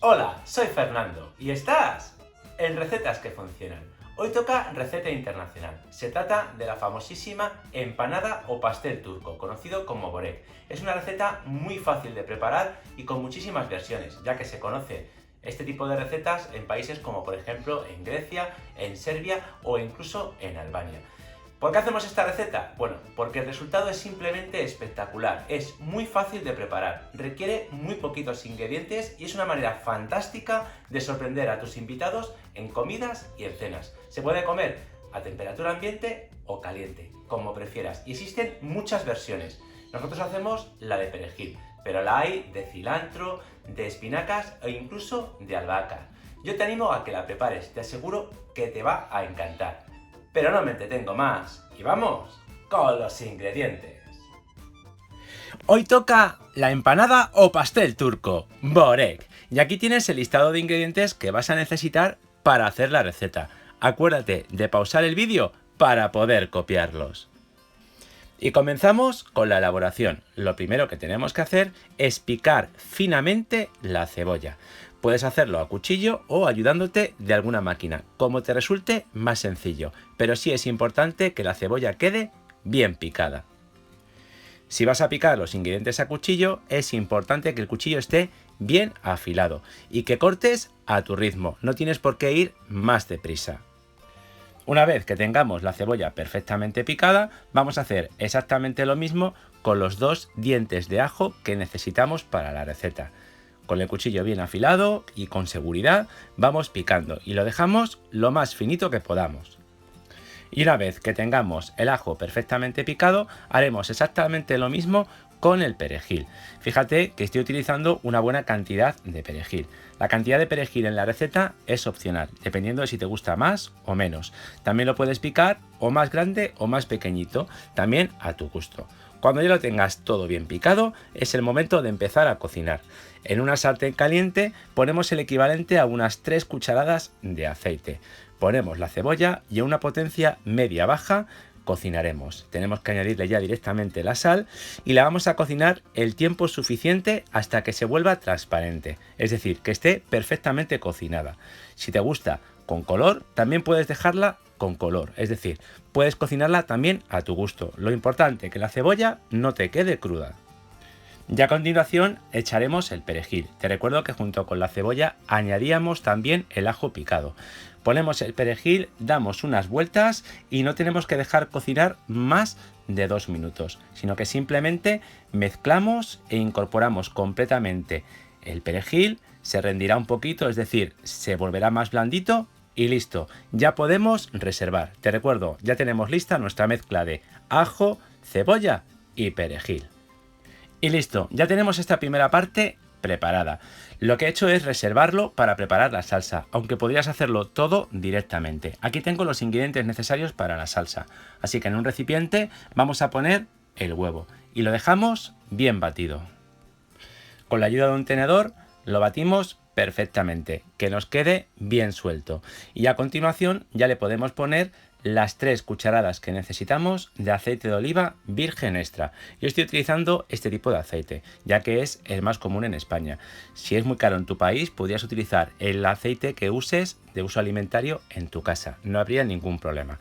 Hola, soy Fernando y estás en Recetas que Funcionan. Hoy toca receta internacional. Se trata de la famosísima empanada o pastel turco, conocido como börek. Es una receta muy fácil de preparar y con muchísimas versiones, ya que se conoce este tipo de recetas en países como por ejemplo en Grecia, en Serbia o incluso en Albania. ¿Por qué hacemos esta receta? Bueno, porque el resultado es simplemente espectacular, es muy fácil de preparar, requiere muy poquitos ingredientes y es una manera fantástica de sorprender a tus invitados en comidas y en cenas. Se puede comer a temperatura ambiente o caliente, como prefieras, y existen muchas versiones. Nosotros hacemos la de perejil, pero la hay de cilantro, de espinacas e incluso de albahaca. Yo te animo a que la prepares, te aseguro que te va a encantar. Pero no me entretengo más y vamos con los ingredientes. Hoy toca la empanada o pastel turco, börek. Y aquí tienes el listado de ingredientes que vas a necesitar para hacer la receta. Acuérdate de pausar el vídeo para poder copiarlos. Y comenzamos con la elaboración. Lo primero que tenemos que hacer es picar finamente la cebolla. Puedes hacerlo a cuchillo o ayudándote de alguna máquina, como te resulte más sencillo, pero sí es importante que la cebolla quede bien picada. Si vas a picar los ingredientes a cuchillo, es importante que el cuchillo esté bien afilado y que cortes a tu ritmo, no tienes por qué ir más deprisa. Una vez que tengamos la cebolla perfectamente picada, vamos a hacer exactamente lo mismo con los 2 dientes de ajo que necesitamos para la receta. Con el cuchillo bien afilado y con seguridad vamos picando y lo dejamos lo más finito que podamos. Y una vez que tengamos el ajo perfectamente picado, haremos exactamente lo mismo con el perejil. Fíjate que estoy utilizando una buena cantidad de perejil. La cantidad de perejil en la receta es opcional, dependiendo de si te gusta más o menos. También lo puedes picar o más grande o más pequeñito, también a tu gusto. Cuando ya lo tengas todo bien picado, es el momento de empezar a cocinar. En una sartén caliente ponemos el equivalente a unas 3 cucharadas de aceite. Ponemos la cebolla y a una potencia media-baja cocinaremos. Tenemos que añadirle ya directamente la sal y la vamos a cocinar el tiempo suficiente hasta que se vuelva transparente, es decir, que esté perfectamente cocinada. Si te gusta con color, también puedes dejarla con color, es decir, puedes cocinarla también a tu gusto. Lo importante es que la cebolla no te quede cruda. Ya a continuación echaremos el perejil. Te recuerdo que junto con la cebolla añadíamos también el ajo picado. Ponemos el perejil, damos unas vueltas y no tenemos que dejar cocinar más de 2 minutos, sino que simplemente mezclamos e incorporamos completamente el perejil, se rendirá un poquito, es decir, se volverá más blandito y listo. Ya podemos reservar. Te recuerdo, ya tenemos lista nuestra mezcla de ajo, cebolla y perejil. Y listo, ya tenemos esta primera parte preparada. Lo que he hecho es reservarlo para preparar la salsa, aunque podrías hacerlo todo directamente. Aquí tengo los ingredientes necesarios para la salsa, así que en un recipiente vamos a poner el huevo y lo dejamos bien batido. Con la ayuda de un tenedor lo batimos perfectamente, que nos quede bien suelto. Y a continuación ya le podemos poner las 3 cucharadas que necesitamos de aceite de oliva virgen extra. Yo estoy utilizando este tipo de aceite, ya que es el más común en España. Si es muy caro en tu país, podrías utilizar el aceite que uses de uso alimentario en tu casa. No habría ningún problema.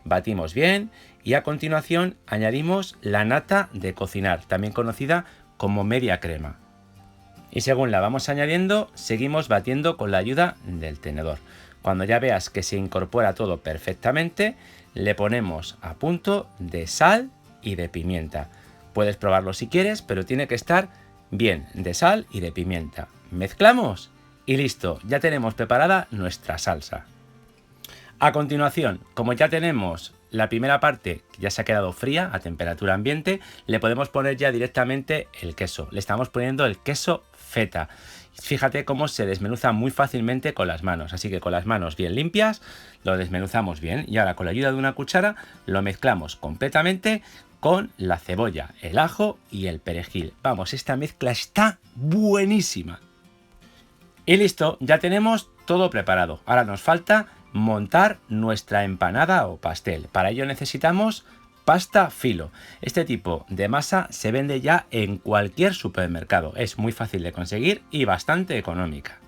Batimos bien y a continuación añadimos la nata de cocinar, también conocida como media crema. Y según la vamos añadiendo, seguimos batiendo con la ayuda del tenedor. Cuando ya veas que se incorpora todo perfectamente, le ponemos a punto de sal y de pimienta. Puedes probarlo si quieres, pero tiene que estar bien de sal y de pimienta. Mezclamos y listo, ya tenemos preparada nuestra salsa. A continuación, como ya tenemos la primera parte que ya se ha quedado fría a temperatura ambiente, le podemos poner ya directamente el queso. Le estamos poniendo el queso feta. Fíjate cómo se desmenuza muy fácilmente con las manos, así que con las manos bien limpias lo desmenuzamos bien y ahora con la ayuda de una cuchara lo mezclamos completamente con la cebolla, el ajo y el perejil. Vamos, esta mezcla está buenísima. Y listo, ya tenemos todo preparado. Ahora nos falta montar nuestra empanada o pastel. Para ello necesitamos pasta filo. Este tipo de masa se vende ya en cualquier supermercado. Es muy fácil de conseguir y bastante económica.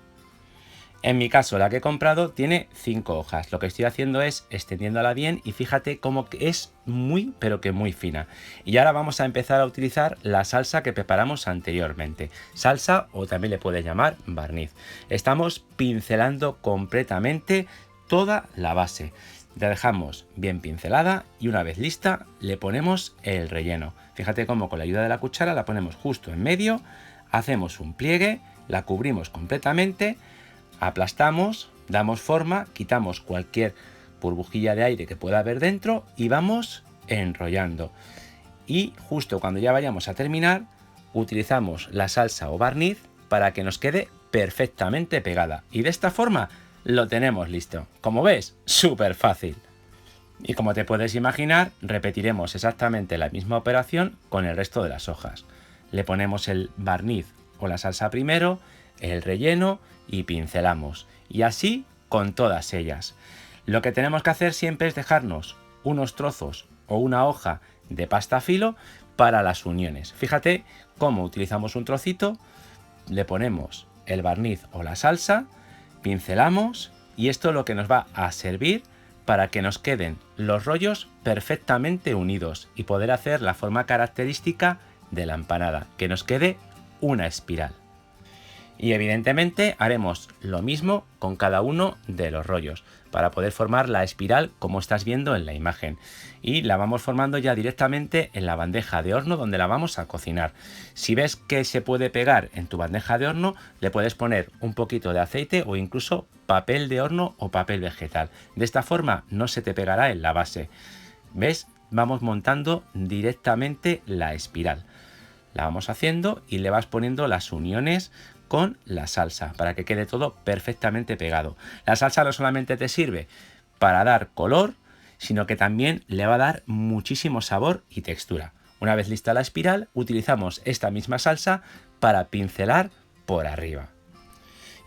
En mi caso, la que he comprado tiene 5 hojas. Lo que estoy haciendo es extendiéndola bien y fíjate cómo es muy, pero que muy fina. Y ahora vamos a empezar a utilizar la salsa que preparamos anteriormente. Salsa, o también le puedes llamar barniz. Estamos pincelando completamente toda la base. La dejamos bien pincelada y una vez lista le ponemos el relleno. Fíjate cómo con la ayuda de la cuchara la ponemos justo en medio, hacemos un pliegue, la cubrimos completamente, aplastamos, damos forma, quitamos cualquier burbujilla de aire que pueda haber dentro y vamos enrollando. Y justo cuando ya vayamos a terminar, utilizamos la salsa o barniz para que nos quede perfectamente pegada. Y de esta forma lo tenemos listo. Como ves, súper fácil. Y como te puedes imaginar, repetiremos exactamente la misma operación con el resto de las hojas. Le ponemos el barniz o la salsa primero, el relleno y pincelamos. Y así con todas ellas. Lo que tenemos que hacer siempre es dejarnos unos trozos o una hoja de pasta filo para las uniones. Fíjate cómo utilizamos un trocito, le ponemos el barniz o la salsa, pincelamos y esto es lo que nos va a servir para que nos queden los rollos perfectamente unidos y poder hacer la forma característica de la empanada, que nos quede una espiral. Y evidentemente haremos lo mismo con cada uno de los rollos para poder formar la espiral como estás viendo en la imagen. Y la vamos formando ya directamente en la bandeja de horno donde la vamos a cocinar. Si ves que se puede pegar en tu bandeja de horno, le puedes poner un poquito de aceite o incluso papel de horno o papel vegetal. De esta forma no se te pegará en la base. ¿Ves? Vamos montando directamente la espiral. La vamos haciendo y le vas poniendo las uniones con la salsa para que quede todo perfectamente pegado. La salsa no solamente te sirve para dar color, sino que también le va a dar muchísimo sabor y textura. Una vez lista la espiral, utilizamos esta misma salsa para pincelar por arriba.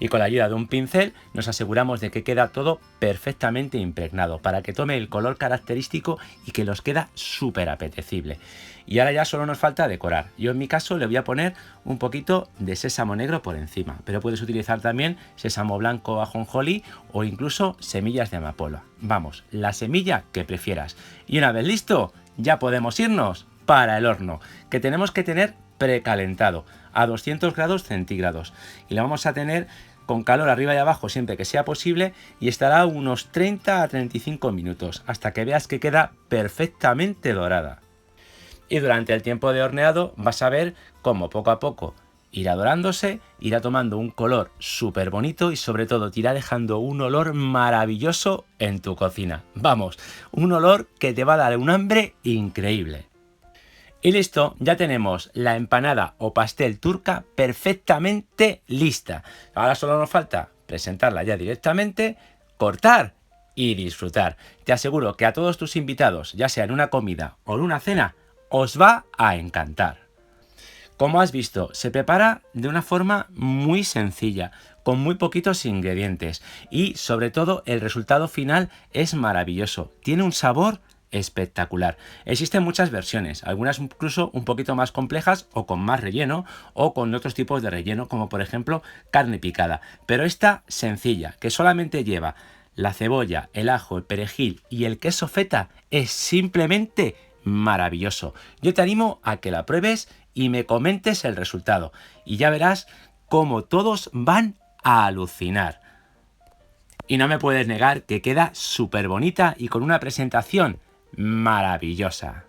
Y con la ayuda de un pincel nos aseguramos de que queda todo perfectamente impregnado para que tome el color característico y que nos queda súper apetecible. Y ahora ya solo nos falta decorar. Yo en mi caso le voy a poner un poquito de sésamo negro por encima, pero puedes utilizar también sésamo blanco ajonjolí o incluso semillas de amapola. Vamos, la semilla que prefieras. Y una vez listo, ya podemos irnos para el horno, que tenemos que tener precalentado a 200 grados centígrados y lo vamos a tener con calor arriba y abajo siempre que sea posible y estará unos 30 a 35 minutos hasta que veas que queda perfectamente dorada. Y durante el tiempo de horneado vas a ver cómo poco a poco irá dorándose, irá tomando un color súper bonito y sobre todo te irá dejando un olor maravilloso en tu cocina. Vamos, un olor que te va a dar un hambre increíble. Y listo, ya tenemos la empanada o pastel turca perfectamente lista. Ahora solo nos falta presentarla ya directamente, cortar y disfrutar. Te aseguro que a todos tus invitados, ya sea en una comida o en una cena, os va a encantar. Como has visto, se prepara de una forma muy sencilla, con muy poquitos ingredientes y sobre todo el resultado final es maravilloso. Tiene un sabor espectacular. Existen muchas versiones, algunas incluso un poquito más complejas o con más relleno o con otros tipos de relleno como por ejemplo carne picada, pero esta sencilla que solamente lleva la cebolla, el ajo, el perejil y el queso feta es simplemente maravilloso. Yo te animo a que la pruebes y me comentes el resultado y ya verás cómo todos van a alucinar. Y no me puedes negar que queda súper bonita y con una presentación maravillosa.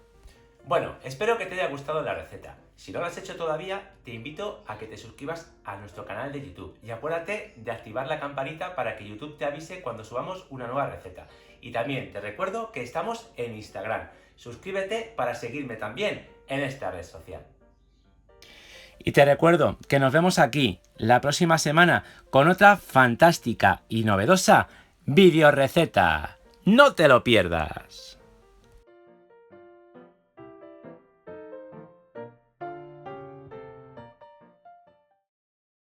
Bueno, espero que te haya gustado la receta. Si no lo has hecho todavía, te invito a que te suscribas a nuestro canal de YouTube y acuérdate de activar la campanita para que YouTube te avise cuando subamos una nueva receta. Y también te recuerdo que estamos en Instagram. Suscríbete para seguirme también en esta red social. Y te recuerdo que nos vemos aquí la próxima semana con otra fantástica y novedosa videoreceta. ¡No te lo pierdas!